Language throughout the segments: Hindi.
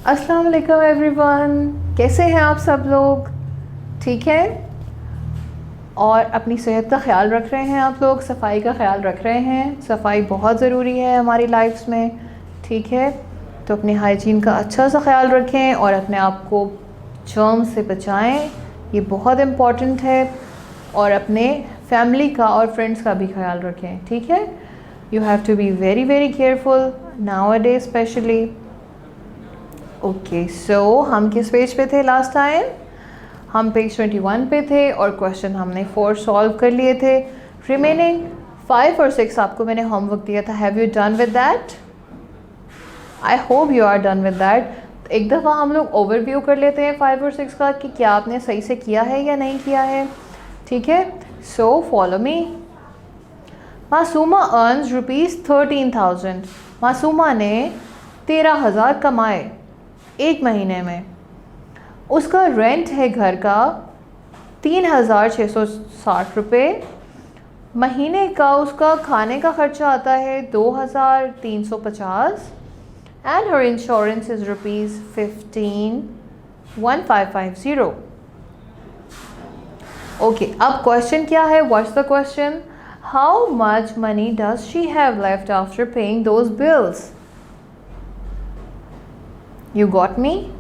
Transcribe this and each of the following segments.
अस्सलाम वालेकुम एवरीवन, कैसे हैं आप सब लोग? ठीक है। और अपनी सेहत का ख्याल रख रहे हैं आप लोग, सफाई का ख्याल रख रहे हैं। सफाई बहुत ज़रूरी है हमारी लाइफ्स में, ठीक है। तो अपनी हाइजीन का अच्छा सा ख्याल रखें और अपने आप को जर्म से बचाएं, ये बहुत इम्पॉर्टेंट है। और अपने फैमिली का और फ्रेंड्स का भी ख्याल रखें, ठीक है। You have to be very very careful now a day specially. Okay, so हम किस पेज पे थे लास्ट टाइम? हम पेज 21 पे थे और क्वेश्चन हमने 4 सॉल्व कर लिए थे। रिमेनिंग 5 और 6 आपको मैंने होमवर्क दिया था। Have you done with that? I hope you are done with that. एक दफ़ा हम लोग ओवरव्यू कर लेते हैं 5 और 6 का कि क्या आपने सही से किया है या नहीं किया है, ठीक है। So follow me. Masuma earns ₹13,000। Masuma ने 13,000 कमाए एक महीने में। उसका रेंट है घर का 3,660 रुपये। महीने का उसका खाने का खर्चा आता है 2,350 and her insurance is ₹15,150। Okay, अब क्वेश्चन क्या है? What's the question? How much money does she have left after paying those bills? You got me?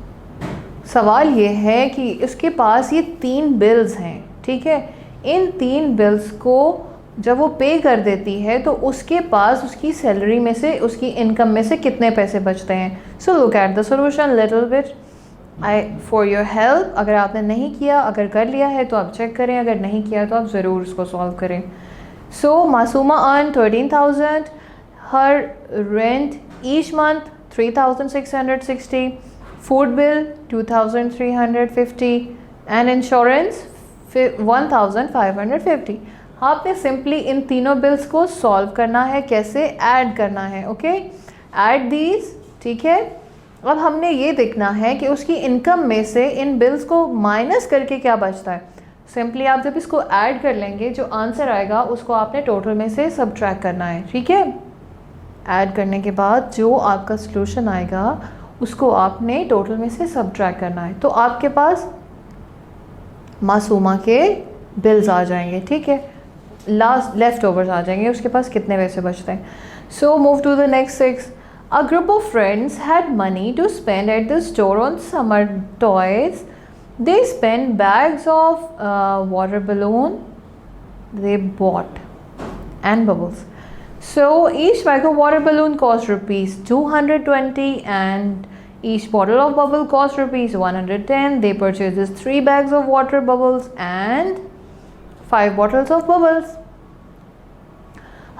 सवाल ये है कि उसके पास ये 3 बिल्स हैं, ठीक है। इन 3 बिल्स को जब वो पे कर देती है तो उसके पास उसकी सैलरी में से, उसकी इनकम में से कितने पैसे बचते हैं। So look at the solution little bit I for your help. अगर आपने नहीं किया, अगर कर लिया है तो आप चेक करें, अगर नहीं किया तो आप ज़रूर उसको सॉल्व करें। So Masooma earn 13,000, her rent each month 3,660, food bill 2,350 and insurance 1,550। आपने सिंपली इन तीनों बिल्स को सॉल्व करना है। कैसे? ऐड करना है। ओके, ऐड दीज, ठीक है। अब हमने ये देखना है कि उसकी इनकम में से इन बिल्स को माइनस करके क्या बचता है। सिंपली आप जब इसको ऐड कर लेंगे, जो आंसर आएगा उसको आपने टोटल में से सबट्रैक्ट करना है, ठीक है। ऐड करने के बाद जो आपका सॉल्यूशन आएगा उसको आपने टोटल में से सबट्रैक्ट करना है। तो आपके पास मासूमा के बिल्स आ जाएंगे, ठीक है। लास्ट लेफ्ट ओवर्स आ जाएंगे, उसके पास कितने पैसे बचते हैं। So move to the next 6। A group of friends had money to spend at the store on summer toys. They spend bags of water balloon they bought and bubbles. So each bag of water balloon cost ₹220 and each bottle of bubble cost ₹110. They purchases 3 bags of water bubbles and 5 bottles of bubbles.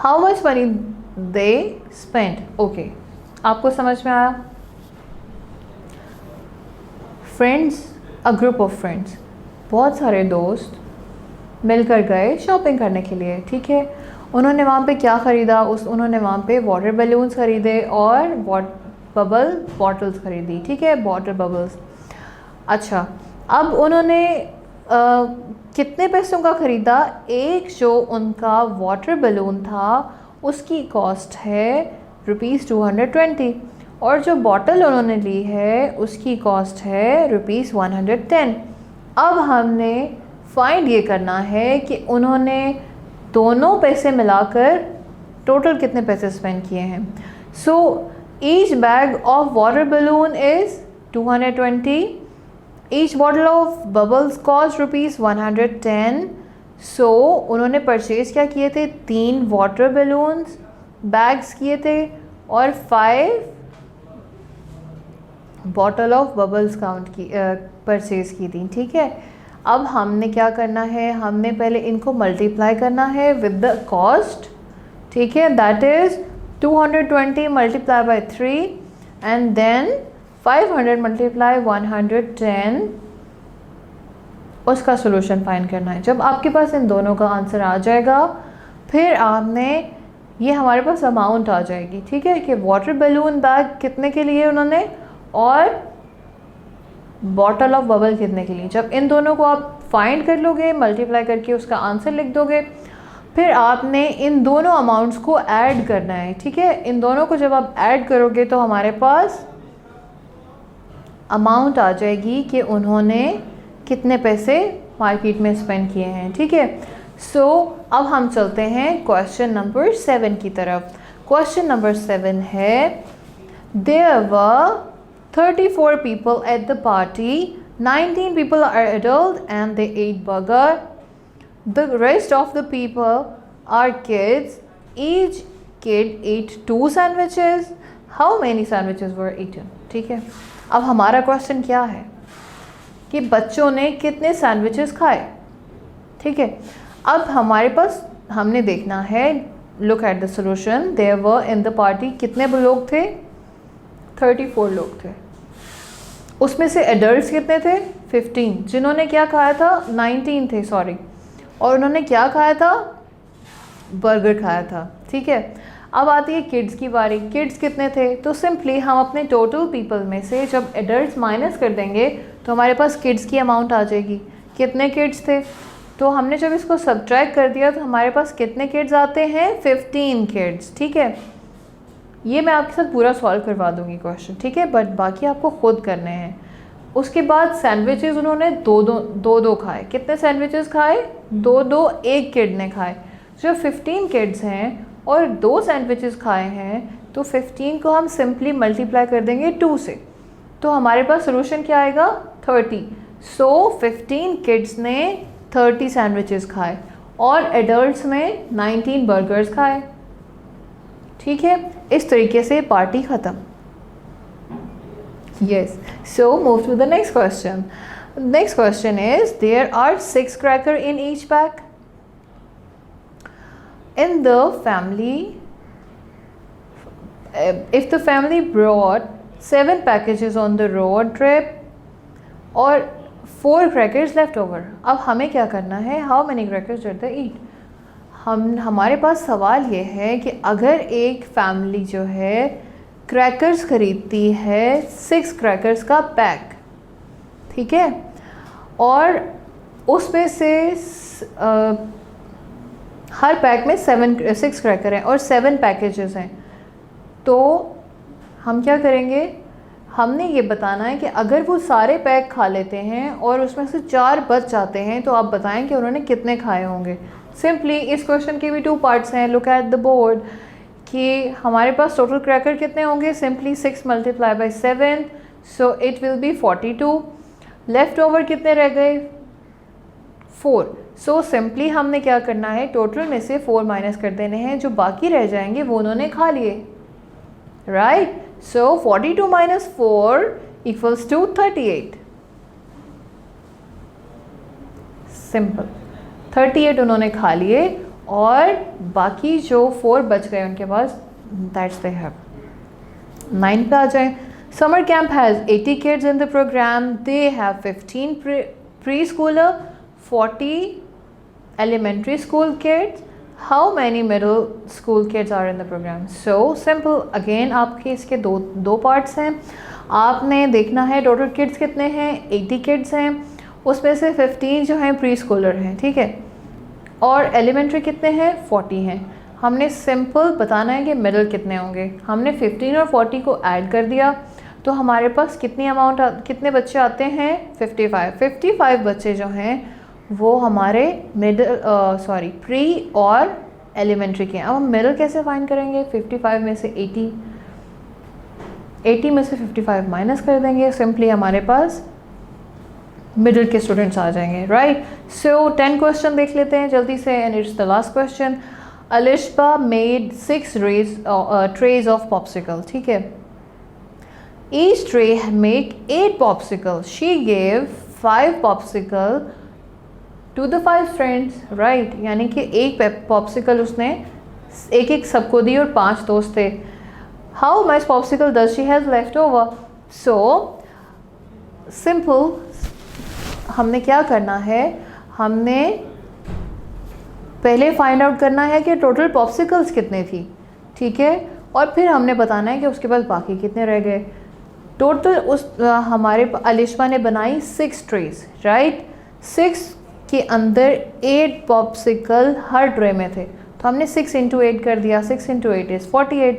How much money they spent? Okay, आपको समझ में आया? Friends, a group of friends, बहुत सारे दोस्त मिलकर गए शॉपिंग करने के लिए, ठीक है। उन्होंने वहाँ पे क्या ख़रीदा? उन्होंने वहाँ पे वाटर बलून्स ख़रीदे और बबल बॉटल्स ख़रीदी, ठीक है, वाटर बबल्स। अच्छा, अब उन्होंने कितने पैसों का ख़रीदा? एक जो उनका वाटर बलून था उसकी कॉस्ट है ₹220 और जो बॉटल उन्होंने ली है उसकी कॉस्ट है ₹110। अब हमने फाइंड ये करना है कि उन्होंने दोनों पैसे मिलाकर टोटल कितने पैसे स्पेंड किए हैं। So each bag of water balloon is 220, each bottle of bubbles cost ₹110। सो उन्होंने परचेज़ क्या किए थे? 3 वाटर बलून्स बैग्स किए थे और 5 बॉटल ऑफ बबल्स काउंट की परचेज़ की थी, ठीक है। अब हमने क्या करना है? हमने पहले इनको मल्टीप्लाई करना है विद द कॉस्ट, ठीक है। That is 220 multiply by 3 and then 500 multiply 110, उसका सोल्यूशन फाइंड करना है। जब आपके पास इन दोनों का आंसर आ जाएगा फिर आपने ये हमारे पास अमाउंट आ जाएगी, ठीक है, कि वाटर बलून बैग कितने के लिए उन्होंने और बॉटल ऑफ बबल कितने के लिए। जब इन दोनों को आप फाइंड कर लोगे, मल्टीप्लाई करके उसका आंसर लिख दोगे, फिर आपने इन दोनों अमाउंट्स को ऐड करना है, ठीक है। इन दोनों को जब आप ऐड करोगे तो हमारे पास अमाउंट आ जाएगी कि उन्होंने कितने पैसे मार्केट में स्पेंड किए हैं, ठीक है। सो अब हम चलते हैं क्वेश्चन नंबर 7 की तरफ। क्वेश्चन नंबर 7 है, there were 34 people at the party, 19 people are adult and they ate burger, the rest of the people are kids, each kid ate 2 sandwiches, how many sandwiches were eaten? ठीक है, अब हमारा क्वेश्चन क्या है कि बच्चों ने कितने सैंडविचेस खाए, ठीक है। अब हमारे पास हमने देखना है, look at the solution, there were in the party कितने लोग थे, 34 लोग थे। उसमें से एडल्ट्स कितने थे, 15, जिन्होंने क्या खाया था, 19 थे सॉरी, और उन्होंने क्या खाया था, बर्गर खाया था, ठीक है। अब आती है किड्स की बारी। किड्स कितने थे, तो सिंपली हम अपने टोटल पीपल में से जब एडल्ट्स माइनस कर देंगे तो हमारे पास किड्स की अमाउंट आ जाएगी। कितने किड्स थे, तो हमने जब इसको सब्ट्रैक्ट कर दिया तो हमारे पास कितने किड्स आते हैं, 15 किड्स, ठीक है। ये मैं आपके साथ पूरा सॉल्व करवा दूंगी क्वेश्चन, ठीक है, बट बाकी आपको खुद करने हैं। उसके बाद सैंडविचेस उन्होंने दो खाए। कितने सैंडविचेस खाए, 2 एक किड ने खाए। जो 15 किड्स हैं और 2 सैंडविचेस खाए हैं तो 15 को हम सिंपली मल्टीप्लाई कर देंगे 2 से, तो हमारे पास सोल्यूशन क्या आएगा, 30। सो 15 किड्स ने 30 सैंडविचेस खाए और एडल्ट्स में 19 बर्गर्स खाए, ठीक है। इस तरीके से पार्टी ख़त्म। Yes, so move to the next question. Next question is, there are 6 crackers in each pack. In the family, if the family brought 7 packages on the road trip और 4 crackers left over, अब हमें क्या करना है, how many crackers did they eat? हमारे पास सवाल ये है कि अगर एक फैमिली जो है क्रैकर्स खरीदती है 6 क्रैकर्स का पैक, ठीक है, और उसमें से हर पैक में 6 क्रैकर हैं और 7 पैकेजेस हैं, तो हम क्या करेंगे, हमने ये बताना है कि अगर वो सारे पैक खा लेते हैं और उसमें से 4 बच जाते हैं तो आप बताएं कि उन्होंने कितने खाए होंगे। सिंपली इस क्वेश्चन के भी 2 पार्ट्स हैं, लुक एट द बोर्ड, कि हमारे पास टोटल क्रैकर कितने होंगे, simply 6 multiply by 7, so it will be 42। Left over कितने रह गए, 4। सो सिंपली हमने क्या करना है, टोटल में से 4 माइनस कर देने हैं, जो बाकी रह जाएंगे वो उन्होंने खा लिए, right. So 42 minus 4 equals to 38। Simple, 38 उन्होंने खा लिए और बाकी जो 4 बच गए उनके पास, दैट्स दे हैव। 9 पे आ जाए। Summer camp has 80 kids in the program, they have 15 preschooler, 40 elementary school kids, how many middle school kids are in the program? So simple, again आपके इसके दो पार्ट्स हैं। आपने देखना है टोटल किड्स कितने हैं, 80 किड्स हैं, उसमें से 15 जो हैं प्री स्कूलर हैं, ठीक है, और एलिमेंट्री कितने हैं, 40 हैं। हमने सिंपल बताना है कि मिडल कितने होंगे। हमने 15 और 40 को ऐड कर दिया तो हमारे पास कितने बच्चे आते हैं, 55 बच्चे जो हैं वो हमारे प्री और एलिमेंट्री के हैं। अब हम मिडल कैसे फाइंड करेंगे, 55 में से 80 में से 55 माइनस कर देंगे, सिंपली हमारे पास मिडिल के स्टूडेंट्स आ जाएंगे, राइट। सो 10 क्वेश्चन देख लेते हैं जल्दी से, and it's the last question. Alishba made 6 trays of popsicle, ठीक है, each tray make 8 popsicle, she gave 5 popsicle to the 5 friends, right, यानी कि एक पॉप्सिकल उसने एक सबको दी और 5 दोस्त थे। How much popsicle does she has left over? So simple, हमने क्या करना है, हमने पहले फाइंड आउट करना है कि टोटल पॉप्सिकल्स कितने थी, ठीक है, और फिर हमने बताना है कि उसके बाद बाकी कितने रह गए। टोटल हमारे अलिशबा ने बनाई 6 ट्रेज, राइट, 6 के अंदर 8 पॉप्सिकल हर ट्रे में थे, तो हमने 6 × 8 कर दिया, 6 × 8 इज़ 48।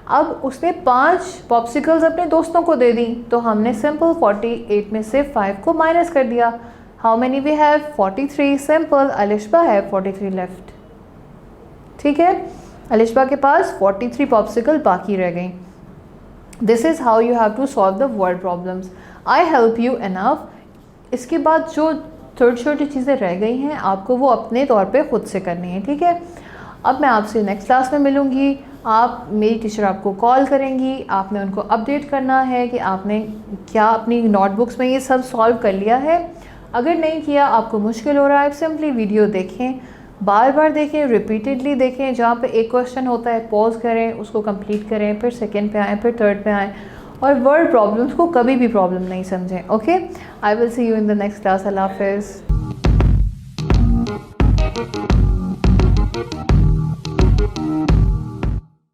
अब उसने 5 पॉप्सिकल्स अपने दोस्तों को दे दी, तो हमने सिंपल 48 में से 5 को माइनस कर दिया। How many we have? 43। Simple, Alishba have 43 left. ठीक है, अलिशबा के पास 43 पॉप्सिकल बाकी रह गई। This is how you have to solve the word problems. I help you enough. इसके बाद जो छोटी छोटी चीज़ें रह गई हैं आपको वो अपने तौर पे ख़ुद से करनी है। ठीक है, अब मैं आपसे नेक्स्ट क्लास में मिलूँगी। आप, मेरी टीचर आपको कॉल करेंगी, आपने उनको अपडेट करना है कि आपने क्या अपनी नोटबुक्स में ये सब सॉल्व कर लिया है। अगर नहीं किया, आपको मुश्किल हो रहा है, सिंपली वीडियो देखें, बार बार देखें, रिपीटेडली देखें। जहाँ पे एक क्वेश्चन होता है पॉज करें, उसको कंप्लीट करें, फिर सेकंड पे आएँ, फिर थर्ड पे आएँ, और वर्ड प्रॉब्लम्स को कभी भी प्रॉब्लम नहीं समझें। Okay, I will see you in the next class. अल्लाह हाफिज़।